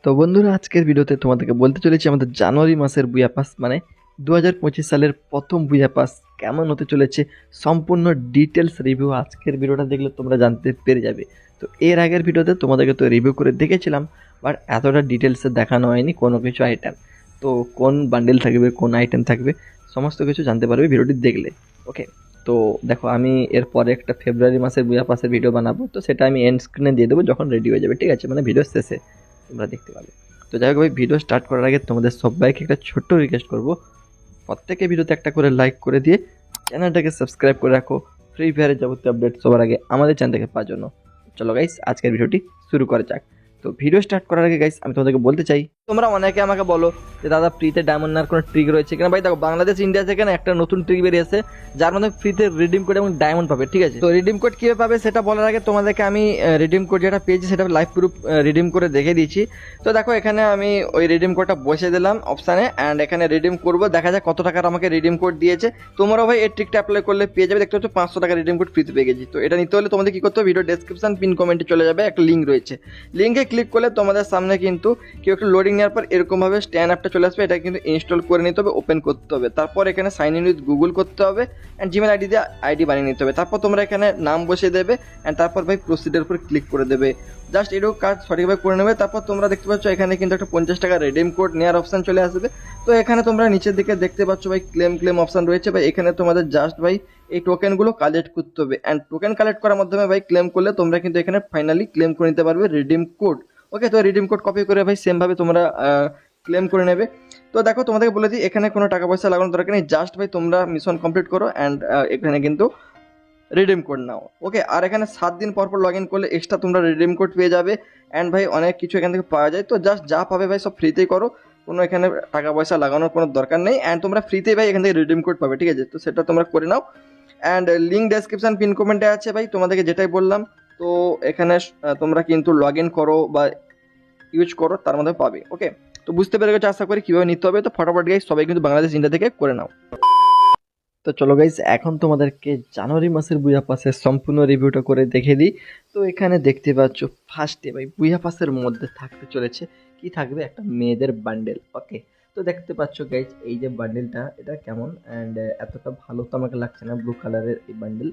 তো বন্ধুরা, আজকের ভিডিওতে তোমাদেরকে বলতে চলেছি আমাদের জানুয়ারি মাসের বুয়া পাস মানে 2025 সালের প্রথম বুয়া পাস কেমন হতে চলেছে। সম্পূর্ণ ডিটেলস রিভিউ আজকের ভিডিওটা দেখলে তোমরা জানতে পেরে যাবে। তো এর আগের ভিডিওতে তোমাদেরকে তো রিভিউ করে দেখেছিলাম, বাট এতটা ডিটেলসে দেখানো হয়নি কোনো কিছু আইটেম। তো কোন বান্ডেল থাকবে, কোন আইটেম থাকবে, সমস্ত কিছু জানতে পারবে ভিডিওটি দেখলে। ওকে, তো দেখো আমি এরপরে একটা ফেব্রুয়ারি মাসের বুয়া পাসের ভিডিও বানাবো, তো সেটা আমি এন্ড স্ক্রিনে দিয়ে দেবো যখন রেডি হয়ে যাবে, ঠিক আছে, মানে ভিডিও শেষে তোমরা দেখতে পাবে। তো যাই হোক ভাই, ভিডিও স্টার্ট করার আগে তোমাদের সবাইকে একটা ছোট্ট রিকোয়েস্ট করবো, প্রত্যেকে ভিডিওতে একটা করে লাইক করে দিয়ে চ্যানেলটাকে সাবস্ক্রাইব করে রাখো ফ্রি ফায়ারের যাবতীয় আপডেট সবার আগে আমাদের চ্যানেল থেকে পাওয়ার জন্য। চলো গাইস, আজকের ভিডিওটি শুরু করা যাক। তো ভিডিও স্টার্ট করার আগে গাইস আমি তোমাদেরকে বলতে চাই, তোমরা অনেকে আমাকে বলো যে দাদা ফ্রিতে ডায়মন্ড নেওয়ার কোনো ট্রিক রয়েছে কিনা। ভাই দেখো, বাংলাদেশ ইন্ডিয়া থেকে না একটা নতুন ট্রিক বেরিয়েছে যার মধ্যে ফ্রিতে রিডিম কোড এবং ডায়মন্ড পাবে, ঠিক আছে। তো রিডিম কোড কিভাবে পাবে সেটা বলার আগে তোমাদেরকে আমি রিডিম কোড যেটা পেয়েছি সেটা লাইভ প্রুফ রিডিম করে দেখে দিয়েছি। তো দেখো এখানে আমি ওই রিডিম কোডটা বসে দিলাম অপশানে, অ্যান্ড এখানে রিডিম করবো, দেখা যায় কত টাকার আমাকে রিডিম কোড দিয়েছে। তোমরাও ভাই এই ট্রিকটা অ্যাপ্লাই করলে পেয়ে যাবে। দেখতে পাচ্ছ 500 টাকা রিডিম কোড ফ্রিতে পেয়ে গেছি। তো এটা নিতে হলে তোমাদের কি করতে হবে, ভিডিও ডেসক্রিপশন পিন কমেন্টে চলে যাবে, একটা লিঙ্ক রয়েছে, লিঙ্কে ক্লিক করলে তোমাদের সামনে কিন্তু কেউ একটু লোডিং নেওয়ার পর এরকমভাবে স্ট্যান্ড অ্যাপটা চলে আসবে। এটা কিন্তু ইনস্টল করে নিতে হবে, ওপেন করতে হবে, তারপর এখানে সাইন ইন উইথ গুগল করতে হবে, অ্যান্ড জিমেল আইডি দিয়ে আইডি বানিয়ে নিতে হবে। তারপর তোমরা এখানে নাম বসিয়ে দেবে, অ্যান্ড তারপর ভাই প্রসিডের উপর ক্লিক করে দেবে। জাস্ট এটুকু কাজ সঠিকভাবে করে নেবে। তারপর তোমরা দেখতে পাচ্ছ এখানে কিন্তু একটা 50 টাকা রিডিম কোড নেওয়ার অপশন চলে আসবে। তো এখানে তোমরা নিচের দিকে দেখতে পাচ্ছ ভাই ক্লেম অপশন রয়েছে ভাই। এখানে তোমাদের জাস্ট ভাই এই টোকেনগুলো কালেক্ট করতে হবে, অ্যান্ড টোকেন কালেক্ট করার মাধ্যমে ভাই ক্লেম করলে তোমরা কিন্তু এখানে ফাইনালি ক্লেম করে নিতে পারবে রিডিম কোড। ওকে, তো রিডিম কোড কপি করে ভাই সেম ভাবে তোমরা ক্লেম করে নেবে। তো দেখো তোমাদেরকে বলে দিই, এখানে কোনো টাকা পয়সা লাগানোর দরকার নেই, জাস্ট ভাই তোমরা মিশন কমপ্লিট করো অ্যান্ড এখানে কিন্তু রিডিম কোড নাও। ওকে, আর এখানে 7 দিন পর লগ ইন করলে এক্সট্রা তোমরা রিডিম কোড পেয়ে যাবে, অ্যান্ড ভাই অনেক কিছু এখান থেকে পাওয়া যায়। তো জাস্ট যা পাবে ভাই সব ফ্রিতেই করো, কোনো এখানে টাকা পয়সা লাগানোর কোনো দরকার নেই, অ্যান্ড তোমরা ফ্রিতেই ভাই এখান থেকে রিডিম কোড পাবে, ঠিক আছে। তো সেটা তোমরা করে নাও, অ্যান্ড লিঙ্ক ডেসক্রিপশন পিন কমেন্টে আছে ভাই, তোমাদেরকে যেটাই বললাম। তো এখানে তোমরা কিন্তু লগ ইন করো বা ইউজ করো, তার মধ্যে পাবে। ওকে, তো বুঝতে পেরে গেছো আশা করি কীভাবে নিতে হবে। তো ফটাফট গাইস সবাই কিন্তু বাংলাদেশ ইন্ডিয়া থেকে করে নাও। তো চলো গাইস, এখন তোমাদেরকে জানুয়ারি মাসের বুয়া পাসের সম্পূর্ণ রিভিউটা করে দেখে দিই। তো এখানে দেখতে পাচ্ছ ফার্স্টে ভাই বুয়া পাসের মধ্যে থাকতে চলেছে, কি থাকবে, একটা মেয়েদের বান্ডেল। ওকে, তো দেখতে পাচ্ছ গাইস এই যে বান্ডেলটা, এটা কেমন, অ্যান্ড এতটা ভালো তো আমাকে লাগছে না, ব্লু কালারের এই বান্ডেল।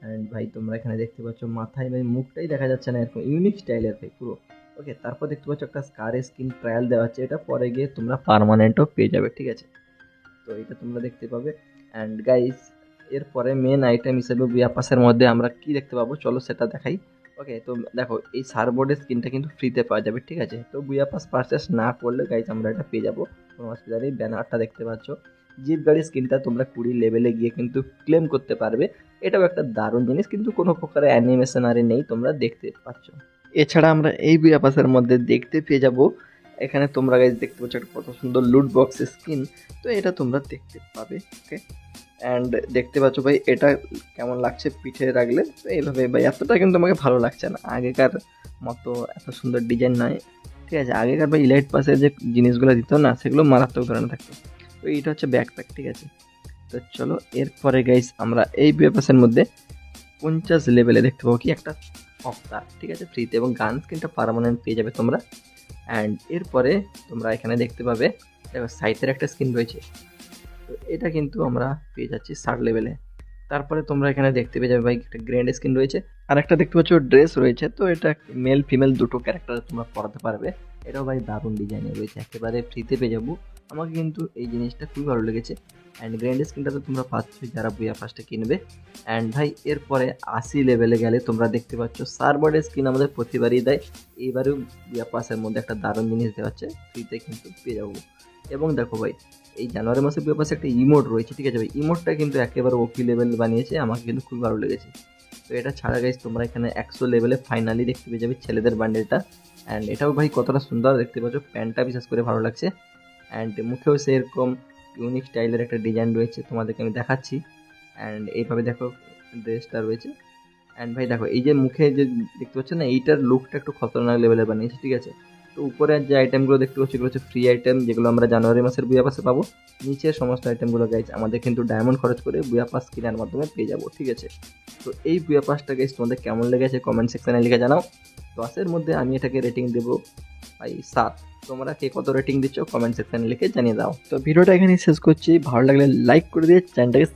অ্যান্ড ভাই তোমরা এখানে দেখতে পাচ্ছ মাথায় ভাই মুখটাই দেখা যাচ্ছে না, এরকম ইউনিক স্টাইলের ভাই পুরো। ওকে, তারপর দেখতে পাচ্ছ একটা স্কার স্কিন ট্রায়াল দেওয়া আছে, এটা পরে গিয়ে তোমরা পার্মানেন্টও পেয়ে যাবে, ঠিক আছে। তো এটা তোমরা দেখতে পাবে। অ্যান্ড গাইস এরপরে মেন আইটেম হিসেবে বুয়া পাসের মধ্যে আমরা কি দেখতে পাবো, চলো সেটা দেখাই। ওকে, তো দেখো এই সারবোর্ডের স্কিনটা কিন্তু ফ্রিতে পাওয়া যাবে, ঠিক আছে। তো বুয়া পাস পারচেস না করলে গাইস আমরা এটা পেয়ে যাবো, কোনো অসুবিধা নেই। ব্যানারটা দেখতে পাচ্ছ, জিপ গাড়ির স্কিনটা তোমরা 20 লেভেলে গিয়ে কিন্তু ক্লেম করতে পারবে। এটাও একটা দারুণ জিনিস, কিন্তু কোনো প্রকার অ্যানিমেশন আরে নেই, তোমরা দেখতে পাচ্ছ। এছাড়া আমরা এই বুয়া পাসের মধ্যে দেখতে পেয়ে যাবো, এখানে তোমরা গাইজ দেখতে পাচ্ছ একটা কত সুন্দর লুট বক্স স্কিন, তো এটা তোমরা দেখতে পাবে। ওকে, অ্যান্ড দেখতে পাচ্ছ ভাই এটা কেমন লাগছে পিঠে রাখলে। তো এইভাবে ভাই এতটা কিন্তু আমাকে ভালো লাগছে না, আগেকার মতো এত সুন্দর ডিজাইন নয়, ঠিক আছে। আগেকার ভাই ইলাইট পাসের যে জিনিসগুলো দিত না, সেগুলো মারাত্মক ধরনের থাকতো। তো এইটা হচ্ছে ব্যাকপ্যাক, ঠিক আছে। তো চলো এরপরে গাইজ আমরা এই পাসের মধ্যে 50 লেভেলে দেখতে পাবো কি একটা অফার, ঠিক আছে, ফ্রিতে, এবং গান স্কিনটা পার্মানেন্ট পেয়ে যাবে তোমরা। অ্যান্ড এরপরে তোমরা এখানে দেখতে পাবে দেখো সাইটের একটা স্কিন রয়েছে, তো এটা কিন্তু আমরা পেয়ে যাচ্ছি 60 লেভেলে। তারপরে তোমরা এখানে দেখতে পেয়ে যাবে ভাই একটা গ্র্যান্ড স্কিন রয়েছে, আর একটা দেখতে পাচ্ছ ড্রেস রয়েছে। তো এটা মেল ফিমেল দুটো ক্যারেক্টার তোমরা পড়াতে পারবে, এটাও ভাই দারুণ ডিজাইনের রয়েছে, একেবারে ফ্রিতে পেয়ে যাবো। আমাকে কিন্তু এই জিনিসটা খুবই ভালো লেগেছে। অ্যান্ড গ্র্যান্ড স্কিনটা তো তোমরা পাচ্ছই যারা বুয়া ফার্স্টে কিনবে। অ্যান্ড ভাই এরপরে 80 লেভেলে গেলে তোমরা দেখতে পাচ্ছ সার্ভারের স্কিন আমাদের প্রতিবারই দেয়, এইবারেও বুয়া পাসের মধ্যে একটা দারুণ জিনিস দেওয়া হচ্ছে, ফ্রিতে কিন্তু পেয়ে যাবো। এবং দেখো ভাই এই জানুয়ারি মাসের বুয়া পাশে একটা ইমোট রয়েছে, ঠিক আছে ভাই, ইমোটটা কিন্তু একেবারে ওপি লেভেল বানিয়েছে, আমাকে কিন্তু খুবই ভালো লেগেছে। তো এটা ছাড়া গাইজ তোমরা এখানে 100 লেভেলে ফাইনালি দেখতে পেয়ে যাবে ছেলেদের বান্ডেলটা। অ্যান্ড এটাও ভাই কতটা সুন্দর দেখতে পাচ্ছ, প্যান্টটা বিশেষ করে ভালো লাগছে। অ্যান্ড মুখেও সেরকম ইউনিক স্টাইলের একটা ডিজাইন রয়েছে, তোমাদেরকে আমি দেখাচ্ছি। অ্যান্ড এইভাবে দেখো ড্রেসটা রয়েছে। অ্যান্ড ভাই দেখো এই যে মুখে যে দেখতে পাচ্ছ না, এইটার লুকটা একটু খতরনাক লেভেলে বানিয়েছে, ঠিক আছে। তো উপরের যে আইটেমগুলো দেখতে পাচ্ছি এগুলো হচ্ছে ফ্রি আইটেম, যেগুলো আমরা জানুয়ারি মাসের বুয়া পাসে পাবো। নিচের সমস্ত আইটেমগুলো গাইজ আমাদের কিন্তু ডায়মন্ড খরচ করে বুয়া পাস কেনার মাধ্যমে পেয়ে যাবো, ঠিক আছে। তো এই বুয়া পাসটা গাইজ তোমাদের কেমন লেগেছে কমেন্ট সেকশনে লিখে জানাও। 10-এর মধ্যে আমি এটাকে রেটিং দেবো ভাই 7। তোমরা কে কত রেটিং দিচ্ছ কমেন্ট সেকশনে লিখে জানিয়ে দাও। তো ভিডিওটা এখানেই শেষ করছি, ভালো লাগলে লাইক করে দিয়ে চ্যানেলটাকে